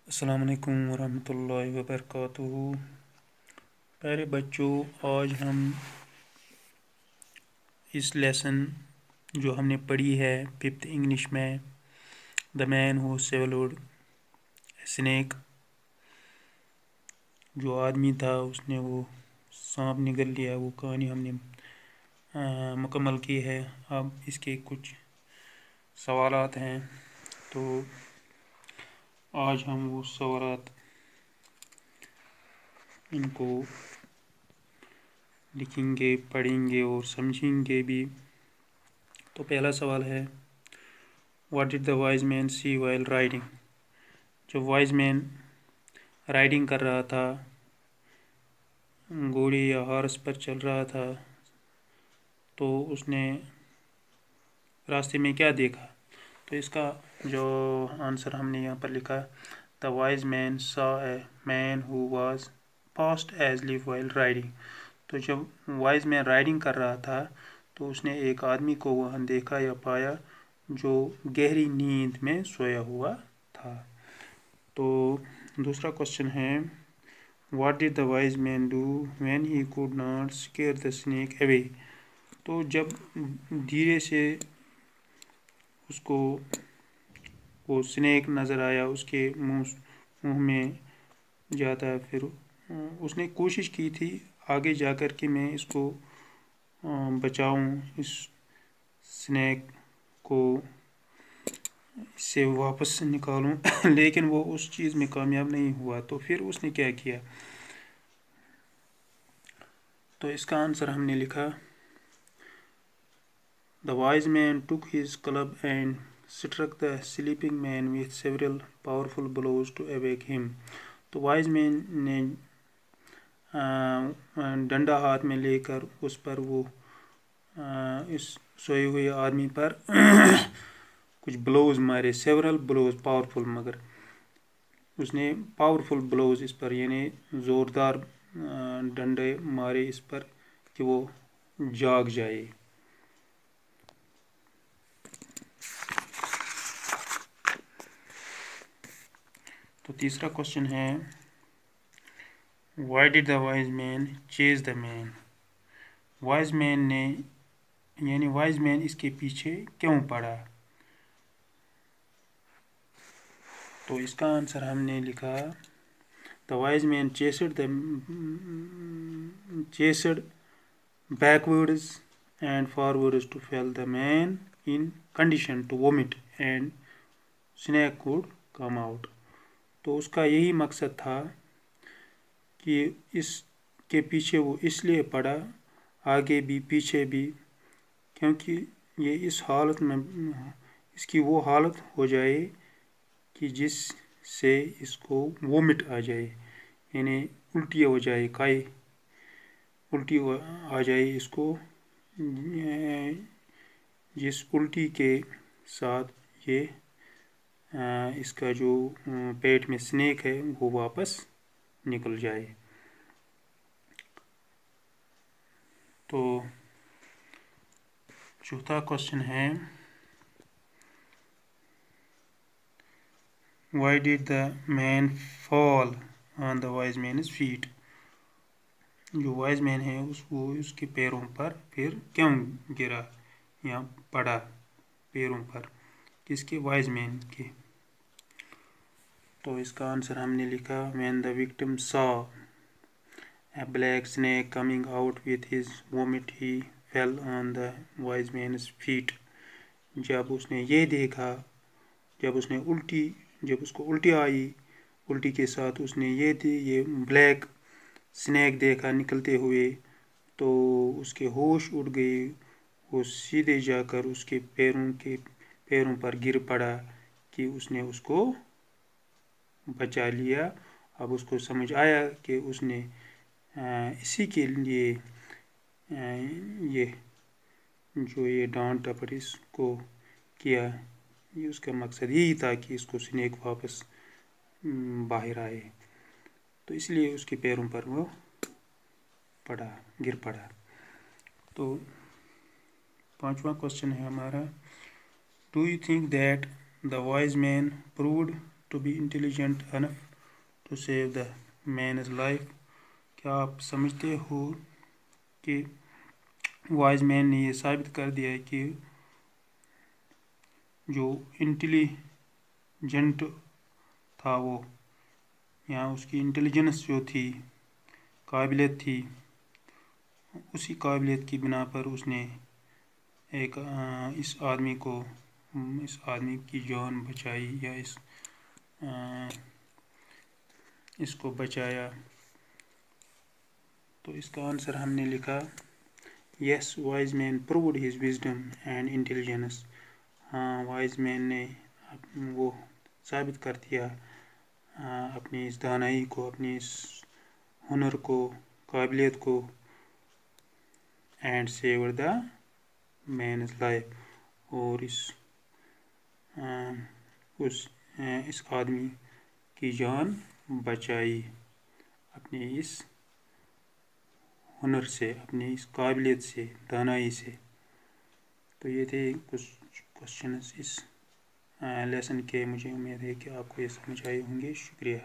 السلام علیکم ورحمۃ اللہ وبرکاتہ۔ پیارے بچوں، آج ہم اس لیسن جو ہم نے پڑھی ہے 5th انگلش میں، دا مین ہو سیولوڈ اسنیک، جو آدمی تھا اس نے وہ سانپ نگل لیا، وہ کہانی ہم نے مکمل کی ہے۔ اب اس کے کچھ سوالات ہیں، تو آج ہم وہ سوالات ان کو لکھیں گے، پڑھیں گے اور سمجھیں گے بھی۔ تو پہلا سوال ہے، what did the wise man see while riding? جب وائز مین رائڈنگ کر رہا تھا، گھوڑے یا ہارس پر چل رہا تھا، تو اس نے راستے میں کیا دیکھا؟ تو اس کا جو آنسر ہم نے یہاں پر لکھا، the wise man saw a man who was fast asleep while riding. تو جب وائز مین رائڈنگ کر رہا تھا تو اس نے ایک آدمی کو وہاں دیکھا یا پایا جو گہری نیند میں سویا ہوا تھا۔ تو دوسرا کوشچن ہے، what did the wise man do when he could not scare the snake away? تو جب دھیرے سے اس کو وہ اسنیک نظر آیا اس کے منہ میں جاتا، پھر اس نے کوشش کی تھی آگے جا کر کے میں اس کو بچاؤں، اس اسنیک کو اس سے واپس نکالوں، لیکن وہ اس چیز میں کامیاب نہیں ہوا۔ تو پھر اس نے کیا کیا؟ تو اس کا آنسر ہم نے لکھا، the wise man took his club and struck the sleeping man with several powerful blows to awake him. تو وائز مین نے ڈنڈا ہاتھ میں لے کر اس پر وہ اس سوئے ہوئے آدمی پر کچھ بلوز مارے، سیورل بلوز، پاورفل، مگر اس نے پاورفل بلوز اس پر یعنی زوردار ڈنڈے مارے اس پر کہ وہ جاگ جائے۔ تو تیسرا کوشچن ہے، وائی ڈڈ دا وائز مین چیز دا مین؟ وائز مین نے یعنی وائز مین اس کے پیچھے کیوں پڑا؟ تو اس کا آنسر ہم نے لکھا، the wise man chased backwards and forwards to fell the man in condition to vomit and snake could come out. تو اس کا یہی مقصد تھا کہ اس کے پیچھے وہ اس لیے پڑا، آگے بھی پیچھے بھی، کیونکہ یہ اس حالت میں اس کی وہ حالت ہو جائے کہ جس سے اس کو وومٹ آ جائے، یعنی الٹی ہو جائے، الٹی آ جائے اس کو، جس الٹی کے ساتھ یہ اس کا جو پیٹ میں سنیک ہے وہ واپس نکل جائے۔ تو چوتھا کوشچن ہے، why did the man fall on the wise man's feet? جو وائز مین ہے وہ اس کے پیروں پر پھر کیوں گرا یا پڑا پیروں پر؟ کس کے؟ وائز مین کے۔ تو اس کا آنسر ہم نے لکھا، وین دا وکٹم سا a black snake coming out with his vomit he fell on the wise man's feet۔ جب اس نے یہ دیکھا، جب اس کو الٹی آئی، الٹی کے ساتھ اس نے یہ بلیک سنیک دیکھا نکلتے ہوئے، تو اس کے ہوش اڑ گئے، وہ سیدھے جا کر اس کے پیروں پر گر پڑا کہ اس نے اس کو بچا لیا۔ اب اس کو سمجھ آیا کہ اس نے اسی کے لیے یہ ڈانٹ ڈپٹ اس کو کیا، یہ اس کا مقصد یہی تھا کہ اس کو سنیک واپس باہر آئے، تو اس لیے اس کے پیروں پر وہ گر پڑا۔ تو پانچواں کوشچن ہے ہمارا، do you think that the wise man proved to be intelligent enough to save the man's life. کیا آپ سمجھتے ہو کہ وائز مین نے یہ ثابت کر دیا ہے کہ جو انٹیلیجنٹ تھا وہ، یہاں اس کی انٹیلیجنس جو تھی، قابلیت تھی، اسی قابلیت کی بنا پر اس نے ایک اس آدمی کی جان بچائی، یا اس کو بچایا. تو اس کا آنسر ہم نے لکھا yes wise man proved his wisdom and intelligence. ہاں، وائز مین نے وہ ثابت کر دیا اپنی اس دانائی کو، اپنی اس ہنر کو، قابلیت کو. And save the man's life, اور اس آدمی کی جان بچائی اپنی اس ہنر سے، اپنی اس قابلیت سے، دانائی سے. تو یہ تھے کچھ کوشچنز اس لیسن کے. مجھے امید ہے کہ آپ کو یہ سمجھ آئے ہوں گے. شکریہ.